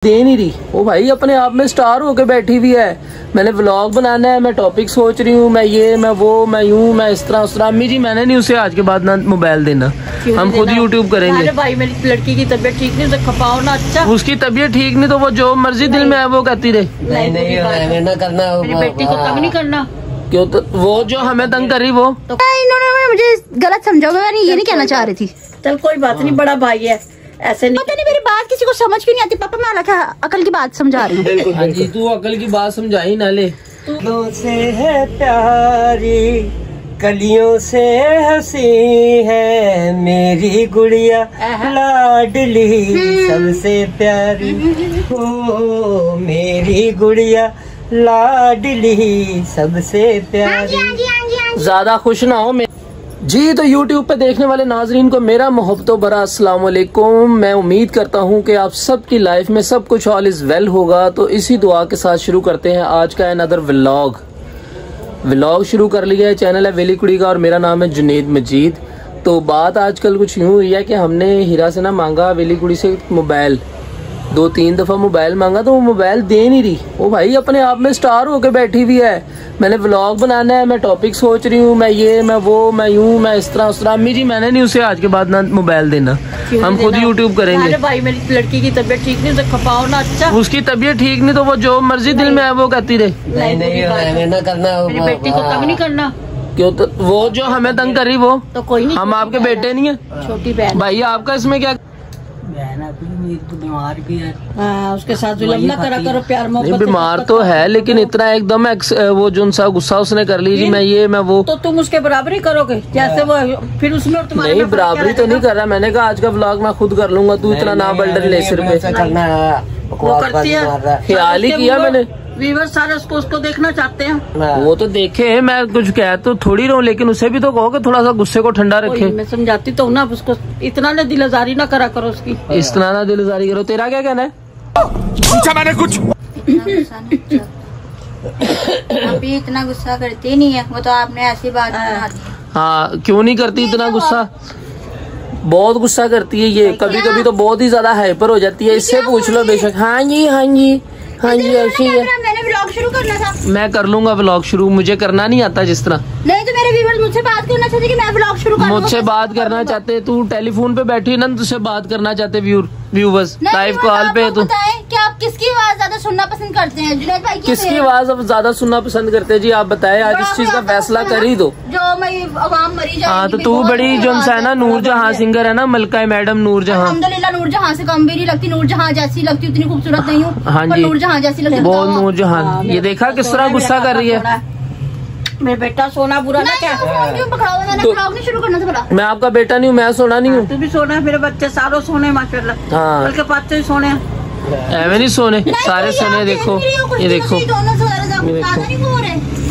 दे नहीं रही। वो भाई अपने आप में स्टार होके बैठी हुई है। मैंने व्लॉग बनाना है, मैं टॉपिक सोच रही हूँ, मैं ये मैं वो मैं यूँ मैं इस तरह उस तरह। अम्मी जी मैंने नहीं उसे आज के बाद ना मोबाइल देना, हम खुद यूट्यूब करेंगे। अरे भाई मेरी लड़की की तबीयत ठीक नहीं, तो खपाओ ना। अच्छा उसकी तबीयत ठीक नहीं तो वो जो मर्जी दिल में है वो कहती रहे। नहीं ना करना, मेरी बेटी को तंग नहीं करना। क्यों? तो वो जो हमें तंग करी वो तो इन्होंने मुझे गलत समझा, मैं ये नहीं कहना चाह रही थी। चल कोई बात नहीं, बड़ा भाई है, ऐसे नहीं। पता नहीं मेरी बात किसी को समझ क्यों नहीं आती। पापा मैं अकल की बात समझा रही हूँ। हाँ जी, तू अकल की बात समझाई ना ले। फूलों से है प्यारी, कलियों से हंसी है मेरी गुड़िया लाडली सबसे प्यारी, ओ मेरी गुड़िया लाडली सबसे प्यारी। ज्यादा खुश ना हो जी। तो YouTube पे देखने वाले नाजरीन को मेरा मोहब्बतों भरा अस्सलाम वालेकुम। मैं उम्मीद करता हूँ कि आप सबकी लाइफ में सब कुछ ऑल इज वेल होगा। तो इसी दुआ के साथ शुरू करते हैं आज का अनदर व्लॉग शुरू कर लिया है। चैनल है वेली कुड़ी का और मेरा नाम है जुनेद मजीद। तो बात आजकल कुछ यूँ हुई है कि हमने हीरा से ना मांगा वेली कुड़ी से मोबाइल, 2-3 दफा मोबाइल मांगा तो वो मोबाइल दे नहीं रही। वो भाई अपने आप में स्टार होके बैठी हुई है। मैंने व्लॉग बनाना है, मैं टॉपिक सोच रही हूँ, मैं ये मैं वो मैं यूँ मैं इस तरह उस तरह। अम्मी जी मैंने नहीं उसे आज के बाद ना मोबाइल देना, हम खुद यूट्यूब करेंगे। अरे भाई मेरी लड़की की तबीयत ठीक नहीं, तो खपाओ ना। अच्छा उसकी तबीयत ठीक नहीं तो वो जो मर्जी दिल में है वो कहती रहे। नहीं ना करना, मेरी बेटी को तंग नहीं करना। क्यों? तो वो जो हमें तंग करी वो तो कोई नहीं, हम आपके बेटे नहीं है। छोटी बहन भाई आपका इसमें क्या? बहन अपनी तो बीमार भी है। हाँ, उसके साथ जुल्म ना करा करो, प्यार नहीं मोहब्बत। बीमार तो है लेकिन इतना एकदम वो जो सा गुस्सा उसने कर ली जी, मैं ये मैं वो। तो तुम उसके बराबर ही करोगे जैसे वो, फिर उसमें और तुम्हारे नहीं में फर्क बराबरी क्या तो नहीं कर रहा। मैंने कहा आज का व्लॉग मैं खुद कर लूंगा, तू इतना ना बल्डर ले सिर पे। करना है वो करती है, ख्याल ही किया मैंने। व्यूअर्स सारे उसको देखना चाहते हैं। वो तो देखे, मैं कुछ कह तो थोड़ी रहूं लेकिन उसे भी तो कहो कि थोड़ा सा गुस्से को ठंडा रखे। मैं समझाती तो हूँ ना, उसको इतना ना दिलजारी ना करा करो उसकी। इस तरह ना दिलजारी करो। तेरा क्या कहना है? पूछा मैंने कुछ। अभी इतना गुस्सा करती नहीं है वो, तो आपने ऐसी बात बना दी। हाँ क्यों नहीं करती इतना गुस्सा? बहुत गुस्सा करती है ये, कभी कभी तो बहुत ही ज्यादा हाइपर हो जाती है। इससे पूछ लो बेशक। हाँ जी हाँ जी हाँ जी ऐसी है। मैंने व्लॉग शुरू करना था। मैं कर लूंगा व्लॉग शुरू, मुझे करना नहीं आता जिस तरह। नहीं तो मेरे व्यूअर्स मुझसे बात करना चाहते कि मैं व्लॉग शुरू करूं। मुझसे बात करना चाहते, तू टेलीफोन पे बैठी ना, तुझसे बात करना चाहते व्यूवर्स लाइव कॉल पे। तो कि आप किसकी आवाज ज्यादा सुनना पसंद करते हैं? जुनैद भाई किसकी आवाज अब ज्यादा सुनना पसंद करते हैं जी? आप बताएं, आज इस चीज का फैसला कर ही दो। जो मैं आवाम मरी जाए। हाँ तो तू बड़ी जो है ना नूरजहां सिंगर है ना, मलका मैडम नूरजहां। अल्हम्दुलिल्लाह नूरजहां से कम भी नहीं लगती, नूरजहां जैसी लगती, उतनी खूबसूरत नहीं हूँ। हाँ जी नूरजहां जैसी लगती। बहुत नूरजहां। ये देखा किस तरह गुस्सा कर रही है। मेरा बेटा सोना बुरा ना क्या? क्यों पकड़ा हुआ? मैंने व्लॉग नहीं शुरू करना था भला। मैं आपका बेटा नहीं हूँ, मैं सोना नहीं हूँ। तू भी सोना है, मेरे बच्चे सारों सोने माशाल्लाह। हाँ बल्कि पाँच ही सोने हैं। ऐवे नहीं सोने, सारे सोने। देखो ये देखो,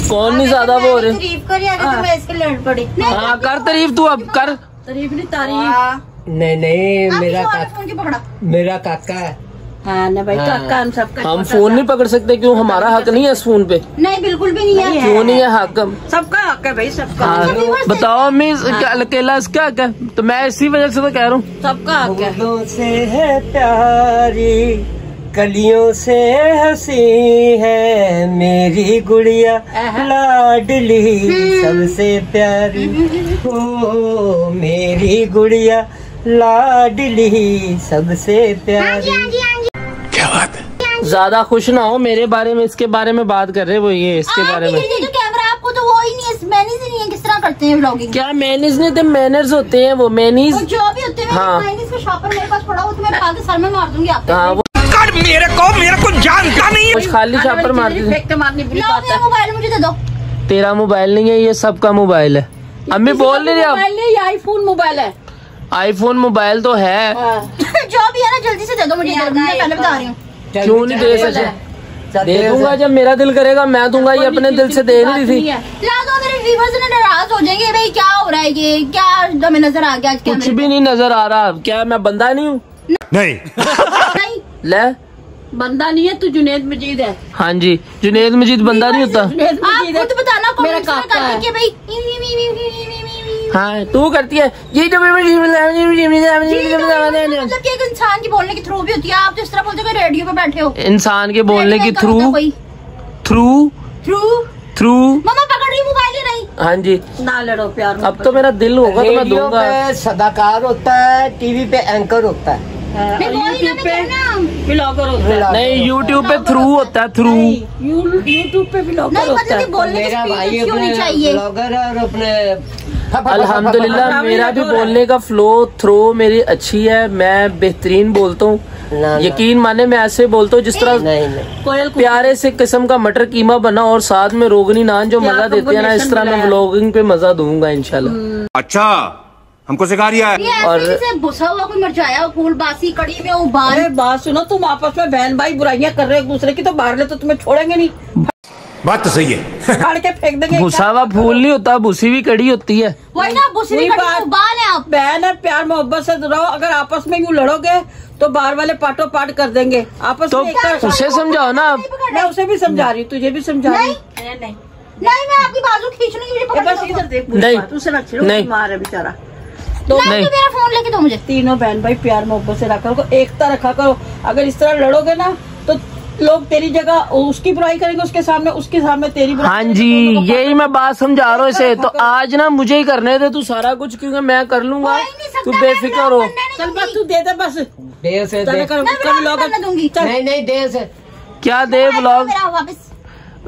कौन नहीं ज्यादा वो हो रहे। तारीफ करी तो मैं इसके लड़ पड़ी। हाँ कर तारीफ, तू अब कर तारीफ नहीं तारीफ। नहीं मेरा पकड़ा। मेरा काका है। हाँ ना भाई, काका हम सबका। हम फोन नहीं पकड़ सकते क्यों? हमारा हक नहीं है इस फोन पे? नहीं बिल्कुल भी नहीं है। क्यों नहीं है हक? सबका हक है भाई, सबका। हाँ बताओ अम्मी, अकेला इसका हक है? तो मैं इसी वजह से तो कह रहा हूँ सबका हक है। फूलों से है प्यारी, कलियों से हंसी है मेरी गुड़िया लाडली सबसे प्यारी, ओ मेरी गुड़िया लाडली सबसे प्यारी। क्या बात है? ज्यादा खुश ना हो मेरे बारे में, इसके बारे में बात कर रहे वो, ये इसके बारे में। तो कैमरा आपको तो वो ही नहीं है, मैनेज ही नहीं है। किस तरह करते हैं व्लॉगिंग? क्या मैनेज नहीं थे? मैनर्स होते हैं वो, मैनीज जो भी होते हैं। हाँ। मैनेज का शॉपर मेरे पास पड़ा हो तो मैं पाके सर में मार दूंगी आपको। हाँ वो मेरे को जानता नहीं है। कुछ खाली छापर मार दी। फेंक के मारनी बुरी बात है। मोबाइल मुझे दे दो। तेरा मोबाइल नहीं है, ये सबका मोबाइल है। अम्मी बोल नहीं रही आप? मोबाइल नहीं, ये आईफोन मोबाइल है। आईफोन मोबाइल तो है। जो भी है ना जल्दी से दे दो मुझे, मैं पहले बता रही हूँ। क्यों नहीं दे सकते? दे दूंगा जब मेरा दिल करेगा, मैं दूंगा। ये अपने दिल से दे नहीं रही थी। ला दो, मेरे व्यूअर्स नाराज हो जाएंगे। भाई क्या हो रहा है? ये क्या हमें नजर आ गया? कुछ भी नहीं नजर आ रहा। क्या मैं बंदा नहीं हूँ? नहीं ले बंदा नहीं है, तू जुनेद मजीद है। हाँ जी जुनेद मजीद बंदा नहीं होता। जुनेद आप मजीद है। खुद बताना मेरा काका है। कि भाई हाँ तू करती है ये जो मतलब कि एक इंसान की बोलने की थ्रू भी होती है। आप जिस तरह बोलते हो रेडियो पे बैठे हो, इंसान के बोलने की थ्रू थ्रू थ्रू मम्मा पकड़ रही मोबाइल ही नहीं। हाँ जी ना लड़ो प्यार। अब तो मेरा दिल होगा तो मैं रेडियो दूंगा। पे सदाकार होता है, टीवी पे एंकर होता है, यूट्यूब पे ब्लॉगर होता है। नहीं यूट्यूब पे थ्रू होता है, थ्रू यूट्यूब पे ब्लॉगर नहीं होता मतलब है। कि बोलने की मेरा भाई स्पीड होनी अपने चाहिए। ब्लॉगर है और अपने अल्हम्दुलिल्लाह मेरा भी बोलने का फ्लो थ्रो मेरी अच्छी है, मैं बेहतरीन बोलता हूँ। ना। यकीन माने मैं ऐसे बोलता हूँ जिस तरह नहीं कोयल प्यारे से किस्म का मटर कीमा बना और साथ में रोगनी नान जो क्या मजा देते हैं ना, इस तरह मैं combination व्लॉगिंग पे मजा दूंगा इंशाल्लाह। अच्छा हमको सिखा रिया है। ये और- ऐसे जैसे भुसा हुआ कोई मरचाया हो, फूल बासी कड़ी में उबाल। अरे बात सुनो, तुम आपस में बहन भाई बुराइयां कर रहे हो एक दूसरे की, तो बाहर ले तो तुम्हें छोड़ेंगे नहीं, बात तो सही है। फाड़ के फेंक देंगे। भूसा हुआ फूल नहीं होता, भूसी हुई कड़ी होती है। वही ना भुसी वही कड़ी में बात। उबाल है आप। बहन है, प्यार मोहब्बत से रहो। अगर आपस में यूँ लड़ोगे तो बाहर वाले पाटो पाट कर देंगे। आपस तो में एक उसे समझाओ ना आप। मैं उसे भी समझा रही हूँ, तुझे भी समझा रही हूँ। नहीं नहीं मैं आपकी बाजू खींच लूंगी, मुझे पकड़ बस लो। इधर देख, नहीं। उसे ना छेड़ो, नहीं। बीमार है बेचारा। नहीं नहीं। तो मेरा फोन लेके दो मुझे। तीनों बहन भाई प्यार मोहब्बत से रखा करो, एकता रखा करो। अगर इस तरह लड़ोगे ना तो लोग तेरी जगह उसकी बुराई करेंगे, उसके सामने तेरी बुराई हाँ करेंगे, जी दोनों को यही मैं बात समझा रहा हूँ इसे। तो रखा करो। आज ना मुझे ही करने दे तू सारा कुछ, क्योंकि मैं कर लूंगा, कोई नहीं सकता, तू मैं बेफिक्र ब्लॉग हो। बनने नहीं चल बस दूंगी। तू दे दे बस। देर से चल दे। कर मैं कर ब्लॉग करने दूंगी। चल। नहीं देर से। क्या दे ब्लॉग? मेरा वापस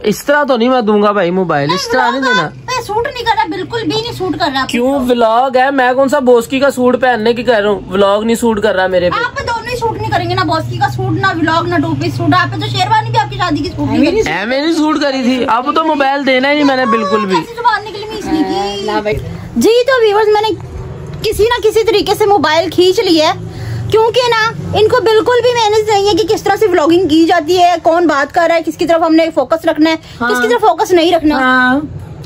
इस तरह तो नहीं मैं दूंगा भाई मोबाइल, इस तरह नहीं देना। पे सूट नहीं कर रहा, बिल्कुल भी नहीं सूट कर रहा। क्यों? व्लॉग है, मैं कौन सा बोस्की का सूट पहनने की कह रहा हूँ, व्लॉग नहीं सूट कर रहा मेरे पे। आप पे दोनों ही सूट नहीं करेंगे, ना बॉस की का सूट, ना व्लॉग, ना टू पीस सूट। आप पे तो शेरवानी भी आपकी शादी की सूट नहीं करेगी। मैंने नहीं सूट करी थी, अब तो मोबाइल देना ही नहीं मैंने बिल्कुल भी। ऐसी जुबान निकली मैं इसलिए की। ना भाई। जी तो व्यूअर्स, मैंने किसी ना किसी तरीके से मोबाइल खींच लिया है, क्योंकि ना इनको बिल्कुल भी मैनेज नहीं है कि किस तरह से व्लॉगिंग की जाती है, कौन बात कर रहा है, किसकी तरफ हमने फोकस रखना है, किसकी तरफ फोकस नहीं रखना।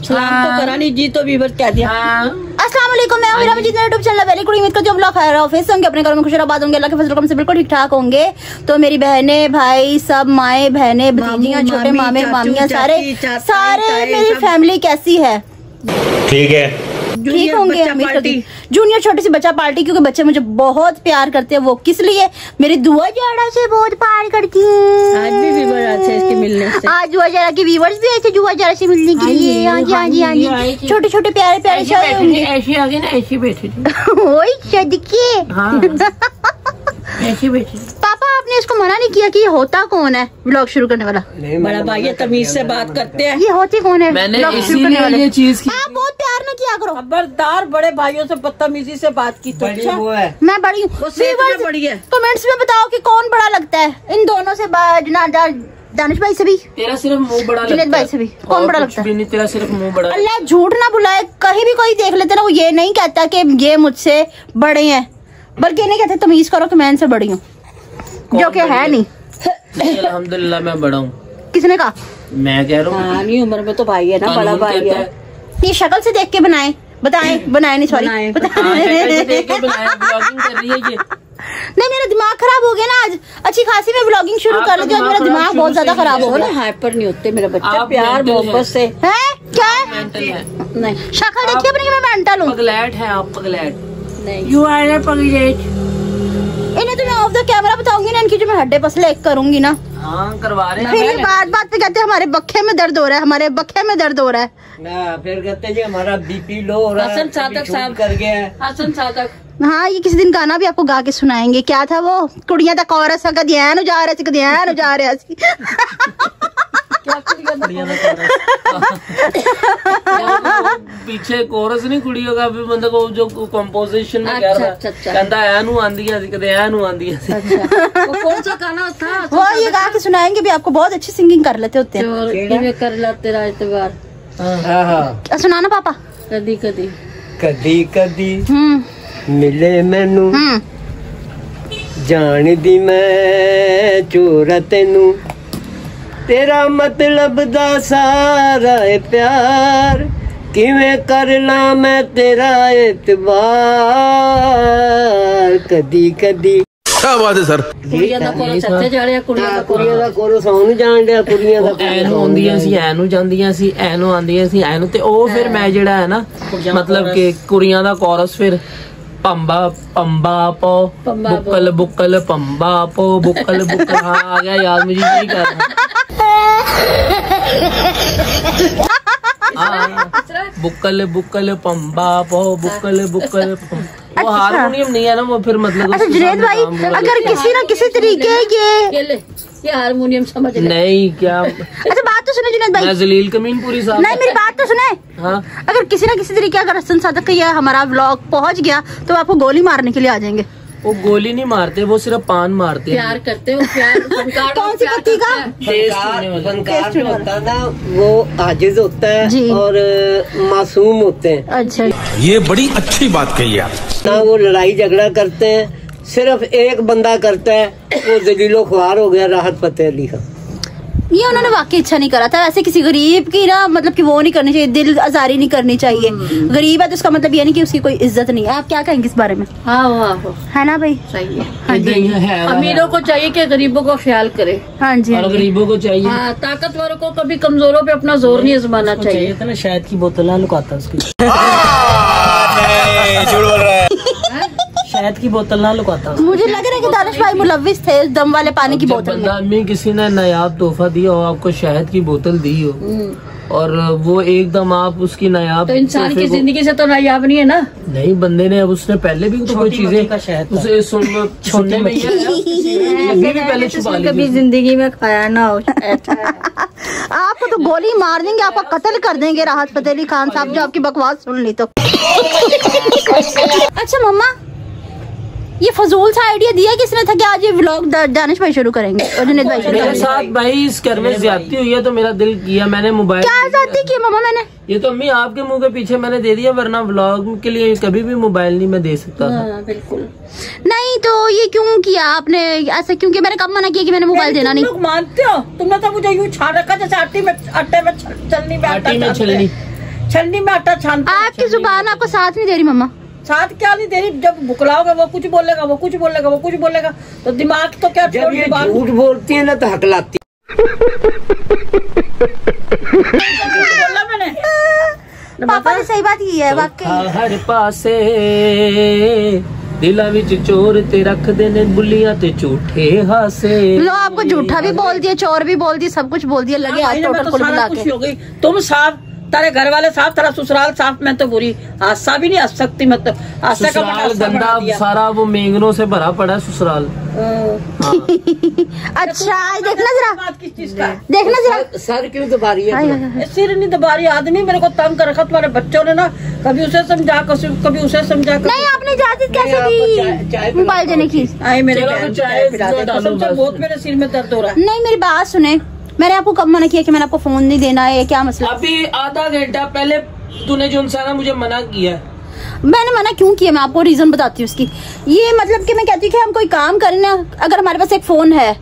सलाम तो करा नहीं जी, तो व्यूअर्स क्या दिया। अस्सलाम वालेकुम, मैं मेरा मजीद यूट्यूब चैनल वेरी गुड। उम्मीद करती हूँ आप लोग खैर ऑफिस होंगे, अपने घरों में खुशराबाद होंगे, अल्लाह के फजल करम से बिल्कुल ठीक ठाक होंगे। तो मेरी बहनें भाई सब, माएँ बहनें भतीजियाँ, छोटे मामी, मामे चाचू, मामियाँ, चाची, चाचा, सारे ताए, मेरी सब। फैमिली कैसी है? ठीक है। ठीक होंगे बच्चा उम्मीद करती पार्टी। हूँ। जूनियर छोटी सी बच्चा पार्टी, क्योंकि बच्चे मुझे बहुत प्यार करते हैं। वो किस लिए? मेरी दुआ जाड़ा से बहुत प्यार करती हैं। आज भी व्यूअर अच्छे इसके मिलने से। आज दुआ जाड़ा के व्यूअर्स भी आए थे जुआ जाड़ा से मिलने के लिए। हाँ जी हाँ जी हाँ जी, छोटे छोटे प्यारे प्यारे से होंगे। ऐसी आ गई ना, ऐसी बैठी थी। ओए सदके। हाँ ऐसी बैठी थी। पापा आपने इसको मना नहीं किया कि ये होता कौन है व्लॉग शुरू करने वाला? नहीं, बड़ा मैंने भाई ये तमीज से बात करते हैं। ये होते कौन है मैंने vlog शुरू करने इसीलिए वाले? ये चीज की। आप बहुत प्यार ना किया करो। खबरदार, बड़े भाइयों से बदतमीजी से बात की तो बड़ी अच्छा। वो है। मैं बड़ी हूँ। वो सेहत में बड़ी है। कमेंट्स में बताओ कि कौन बड़ा लगता है इन दोनों से? दानिश भाई से भी, तेरा सिर्फ मुंह बड़ा जुनैद लगता भाई है। से भी। कौन और बड़ा कुछ लगता है? भी नहीं, तेरा सिर्फ मुंह बड़ा है। अल्लाह झूठ ना बुलाए, कहीं भी कोई देख लेते ना, वो ये नहीं कहता कि ये मुझसे बड़े हैं, बल्कि ये नहीं कहते तमीज करो कि मैं इनसे बड़ी हूँ, जो कि है नहीं। अल्हम्दुलिल्लाह मैं बड़ा हूँ। किसने कहा? मैं कह रहा हूँ हाँ नहीं, उम्र में तो भाई है ना, बड़ा कानून भाई कहता है। है। ये शक्ल से देख के बनाए बनाए नहीं, सॉरी बनाए। हाँ, शक्ल से देख के बनाया, ब्लॉगिंग कर रही है ये। नहीं, मेरा दिमाग खराब हो गया ना आज। अच्छी खासी मैं व्लॉगिंग शुरू कर लेती हूँ, मेरा दिमाग बहुत ज्यादा खराब हो वो ना गया हाइपर नहीं होते मेरे बच्चे, आप प्यार mental मोहब्बत हैं। से। है। क्या है? मेंटल है, नहीं शक्ल देखिए अपनी, मैं मेंटल हूँ। पगलैट है आप, पगलैट। नहीं, यू आर ए पगलेट। इन्हें तो मैं ऑफ द कैमरा बताऊंगी ना, इनकी जो मैं हड्डे पसले एक करूंगी ना, हाँ करवा रहे फिर हैं। ये बात बात पे कहते हैं हमारे बखे में दर्द हो रहा है, हमारे बखे में दर्द हो रहा है। ना फिर कहते जी हमारा बीपी लो हो रहा है, हसन कभी सादक शूट साहब। कर गया है। हसन सादक। हाँ, ये किसी दिन गाना भी आपको गा के सुनाएंगे। क्या था वो? कुड़ियां तक औरत सा कदियान जा रहा सी, कदियान जा रहा सी। क्या कुड़ियां कुड़ियां का कोरस। पीछे कोरस नहीं कुड़ियों का भी, मतलब वो जो कंपोजिशन में कह रहा अच्छा, अच्छा। कहता है नू आंदियां सी, कदे ऐ नू आंदियां सी। वो कौन सा गाना था? वो ये गा के सुनाएंगे भी आपको, बहुत अच्छी सिंगिंग कर लेते होते हैं। चोर किਵੇਂ कर ला तेरा एतबार हाँ हाँ। सुनाना पापा। कदी कदी। कदी कदी मिले मैनू जान दी मैं चोरा तेनू, तेरा मतलब दा सारा है प्यार, किवें कर ला मैं तेरा एतबार। कदी कदी क्या बात है सर। ਕੁੜੀਆਂ ਦਾ ਕੋਲ ਸੱਤੇ ਜਾੜਿਆ ਕੁੜੀਆਂ ਦਾ ਕੋਲ ਕੁੜੀਆਂ ਦਾ ਕੋਲ ਸੌਂ ਨਹੀਂ ਜਾਣ ਡਿਆ, ਕੁੜੀਆਂ ਦਾ ਐਨੂੰ ਆਉਂਦੀਆਂ ਸੀ, ਐਨੂੰ ਜਾਂਦੀਆਂ ਸੀ, ਐਨੂੰ ਆਉਂਦੀਆਂ ਸੀ, ਐਨੂੰ ਤੇ ਉਹ ਫਿਰ ਮੈਂ ਜਿਹੜਾ ਹੈ ਨਾ ਮਤਲਬ ਕਿ ਕੁੜੀਆਂ ਦਾ ਕੋਰਸ ਫਿਰ पंबा पंबा पो बुक्कल बुक्कल पंबा पो बुक्कल बुक्कल। हाँ आ गया याद, मुझे नहीं करना। बुक्कल बुक्कल पंबा पो बुक्कल बुक्कल। वो हारमोनियम नहीं है ना वो, फिर मतलब अच्छा जुनैद भाई, अगर किसी ना किसी तरीके ये हारमोनियम समझ नहीं क्या। अच्छा बात तो सुने जुनैद भाई, मैं जलील कमीनपुरी साहब, नहीं मेरी बात तो सुने। हाँ, अगर किसी ना किसी तरीके अगर हसन सादक का हमारा व्लॉग पहुंच गया तो आपको गोली मारने के लिए आ जाएंगे। वो गोली नहीं मारते, वो सिर्फ पान मारते हैं। प्यार करते हो, प्यार फनकार कौन सी पत्ती का? फनकार जो होता है ना वो आजिज होता जी। है और मासूम होते हैं। अच्छा ये बड़ी अच्छी बात कही आप। ना वो लड़ाई झगड़ा करते हैं, सिर्फ एक बंदा करता है, वो जलीलो ख्वार हो गया, राहत फतेह अली खान। ये उन्होंने वाकई अच्छा नहीं करा था। ऐसे किसी गरीब की ना मतलब कि वो नहीं करनी चाहिए, दिल आजारी नहीं करनी चाहिए। गरीब है तो उसका मतलब ये नहीं कि उसकी कोई इज्जत नहीं है। आप क्या कहेंगे इस बारे में? हाँ है ना भाई? सही है। हाँ जी, अमीरों को चाहिए कि गरीबों को ख्याल करे। हाँ जी, और गरीबों को चाहिए। हाँ, ताकतवरों को कभी कमजोरों पे अपना जोर नहीं आजमाना चाहिए। था ना शायद की बोतल ना लुकाता उसकी। झूठ बोल रहा है। शायद की बोतल ना लुकाता। मुझे लग रहा है कि दानिश भाई मुलव्विस थे उस दम वाले पानी की बोतल में। आदमी किसी ने नायाब तोहफा दिया हो, आपको शहद की बोतल दी हो और वो एकदम आप उसकी नायाब, तो इंसान की जिंदगी से तो नायाब नहीं है ना। नहीं, बंदे ने अब उसने पहले भी तो कोई चीजें उसे सुनने में भी पहले छुपा ली। कभी जिंदगी में खाया ना हो। आपको तो गोली मार देंगे, आपका कत्ल कर देंगे राहत फतेह अली खान साहब, जो आपकी बकवास सुन ली तो। अच्छा मम्मा, ये फजूल सा आइडिया दिया किसने था कि आज ये व्लॉग दानिश भाई शुरू करेंगे और जुनैद भाई शुरू मेरे करेंगे? साथ भाई इस घर में ज्यादती हुई है तो मेरा दिल किया, मैंने मोबाइल। क्या ज्यादती की मम्मा मैंने? ये तो अम्मी आपके मुंह के पीछे मैंने दे दिया, वरना व्लॉग के लिए कभी भी मोबाइल नहीं मैं दे सकता था। बिल्कुल नहीं तो ये क्यों किया आपने ऐसा? क्योंकि मैंने कब मना किया कि मैंने मोबाइल देना नहीं? लोग मानते हो? तुमने तो मुझे यूँ छान रखा जैसे आटे में छलनी में आटा छलनी में आटा छानते। आपकी जुबान आपको साथ नहीं दे रही मम्मा? साथ क्या नहीं दे रही? जब बुकलाओगे वो कुछ बोलेगा, वो कुछ बोलेगा, वो कुछ बोलेगा, तो दिमाग तो क्या जब ये झूठ बोलती है ना तो हकलाती। बोला मैंने? पापा ने सही बात की है वाकई। हर पासे दिला विच चोर ते रख देने बुलियां ते झूठे हासे। लो आपको झूठा भी बोल दिया, चोर भी बोल दिया, सब कुछ बोल दिया, लगे आज टोटल कुल मिला के। हो गई तुम साफ, तारे घर वाले साफ, तारा ससुराल साफ, मैं तो बुरी हादसा भी नहीं हंस सकती। मतलब हादसा का ससुराल गंदा सारा वो मेंगनों से भरा पड़ा है ससुराल। अच्छा देखना जरा, बात किस चीज का? देखना जरा सर क्यों दबा रही है? सिर नहीं दबा रही, आदमी मेरे को तंग कर रखा तुम्हारे बच्चों ने ना। कभी उसे समझा, कभी उसे समझा। नहीं आपने इजाजत कैसे दी मोबाइल देने की? आए मेरे चलो बहुत मेरे सिर में दर्द हो रहा है। नहीं मेरी बात सुने, मैंने आपको कब मना किया कि मैंने आपको फोन नहीं देना है? क्या मसला? अभी आधा घंटा पहले तूने जो इंसान मुझे मना किया। मैंने मना क्यों किया? मैं आपको रीजन बताती हूँ उसकी। ये मतलब कि मैं कहती हूँ कि हम कोई काम करें ना, अगर हमारे पास एक फोन है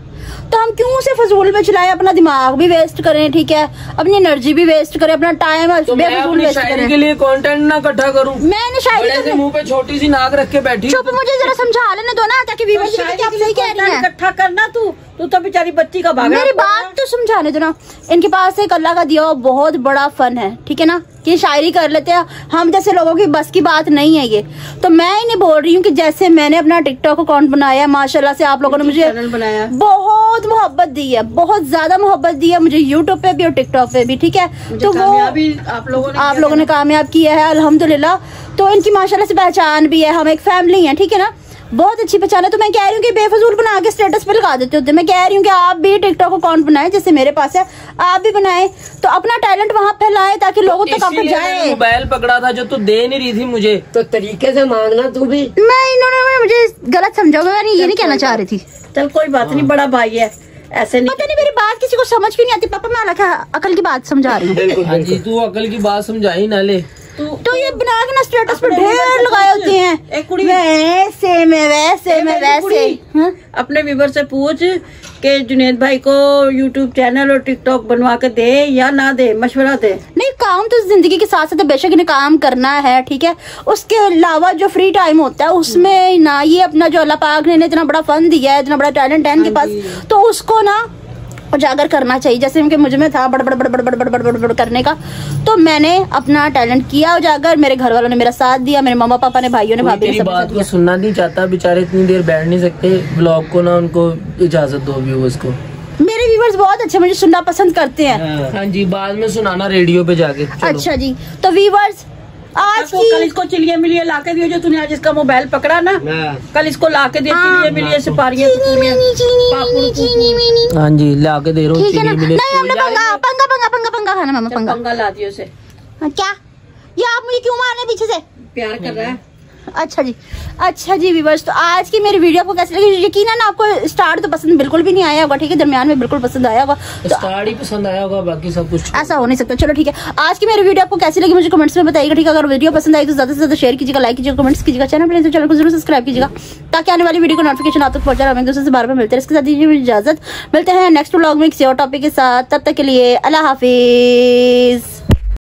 तो हम क्यों उसे फजूल में चलाएं, अपना दिमाग भी वेस्ट करें, ठीक है, अपनी एनर्जी भी वेस्ट करें, अपना टाइम तो बेफजूल वेस्ट करें। के लिए कंटेंट ना इकट्ठा करूं? मैंने शायद मुंह पे छोटी सी नाक रख के बैठी। चुप, मुझे जरा समझा लेने दो ना, ताकि व्यूअर्स देखें कि आप सही कह रही हैं। इकट्ठा करना तू तो बेचारी बच्ची का भाग। मेरी बात तो समझाने दो ना। इनके पास एक अल्लाह का दिया हुआ बहुत बड़ा फन है, ठीक है ना, कि शायरी कर लेते हैं। हम जैसे लोगों की बस की बात नहीं है ये। तो मैं इन्हें बोल रही हूँ कि जैसे मैंने अपना टिकटॉक अकाउंट बनाया, माशाल्लाह से आप लोगों ने मुझे बनाया, बहुत मोहब्बत दी है, बहुत ज्यादा मोहब्बत दी है मुझे, यूट्यूब पे भी और टिकटॉक पे भी, ठीक है। तो वो आप लोगों ने कामयाब किया है अल्हम्दुलिल्लाह। तो इनकी माशाल्लाह से पहचान भी है, हम एक फैमिली है, ठीक है ना, बहुत अच्छी पहचान है। तो मैं कह रही हूँ कि बेफजूल बना के स्टेटस पे लगा देते होते। मैं कह रही हूँ कि आप भी टिकटॉक अकाउंट बनाएं, जैसे मेरे पास है, आप भी बनाएं, तो अपना टैलेंट वहाँ फैलाएं ताकि लोगों तक आप जाए। मोबाइल पकड़ा था जो तू दे नहीं रही थी मुझे, तो तरीके से मांगना तू भी। इन्होंने मुझे गलत समझा होगा, मैं ये नहीं कहना चाह रही थी। चल कोई बात नहीं, बड़ा भाई है, ऐसे नहीं। पता नहीं मेरी बात किसी को समझ क्यों नहीं आती। पापा मैं अकल की बात समझा रही हूँ। हाँ जी, तू अकल की बात समझाई ना ले। तो ये बना के ना स्टेटस पर ढेर लगाए होते हैं, एक कुड़ी वैसे में वैसे में वैसे। अपने व्यूवर से पूछ के जुनेद भाई को यूट्यूब चैनल और टिकटॉक बनवा के दे या ना दे, मशवरा दे। नहीं, काम तो जिंदगी के साथ साथ बेशक इन्हें काम करना है, ठीक है। उसके अलावा जो फ्री टाइम होता है उसमें ना ये अपना जो अल्लाह पाक ने इतना बड़ा फन दिया है, इतना बड़ा टैलेंट है इनके पास, तो उसको ना उजागर करना चाहिए। जैसे कि मुझ में था बड़ बड़ बड़ बड़ बड़ बड़ बड़ बड़ करने का, तो मैंने अपना टैलेंट किया उजागर। मेरे घर वालों ने मेरा साथ दिया, मेरे मम्मा पापा ने, भाइयों ने, भाभी ने, सब बात को सुनना नहीं चाहता बेचारे, इतनी देर बैठ नहीं सकते ब्लॉग को ना, उनको इजाजत दो व्यूअर्स को। मेरे व्यूअर्स बहुत अच्छे, मुझे सुनना पसंद करते हैं। हाँ जी, बाद में सुनाना रेडियो पे जाके। अच्छा जी, तो व्यूअर्स आज की कल इसको चिलिया मिलिया लाके दियो, जो तूने आज इसका मोबाइल पकड़ा ना, कल इसको लाके दिया चिलिया मिलिया सुपारियां। हाँ जी, ला के दे रहा हूँ। ठीक है ना? नहीं, हमने पंगा पंगा पंगा पंगा पंगा खाना मामा, पंगा पंगा ला दियो उसे। क्या ये आप मुझे क्यों मार रहे हैं पीछे से? प्यार कर रहा है। अच्छा जी व्यूअर्स, तो आज की मेरी वीडियो आपको कैसी लगी? यकीनन आपको स्टार्ट तो पसंद बिल्कुल भी नहीं आया होगा, ठीक है, दरमियान में बिल्कुल पसंद आया होगा, तो स्टार्ट ही पसंद आया होगा, बाकी सब कुछ ऐसा हो नहीं सकता। चलो ठीक है, आज की मेरी वीडियो आपको कैसी लगी मुझे कमेंट्स में बताइएगा, ठीक है। अगर वीडियो पसंद आई तो ज्यादा से ज्यादा शेयर कीजिएगा, लाइक कीजिएगा, कमेंट्स कीजिएगा, चैनल को जरूर सब्सक्राइब कीजिएगा ताकि आने वाली वीडियो को नोटिफिकेशन आप तक पहुंचा रहा। एक दूसरे से बार बार मिलते हैं, इसके साथ दीजिए मुझे इजाजत। मिलते हैं नेक्स्ट व्लॉग में किसी और टॉपिक के साथ, तब तक के लिए अल्लाह हाफिज।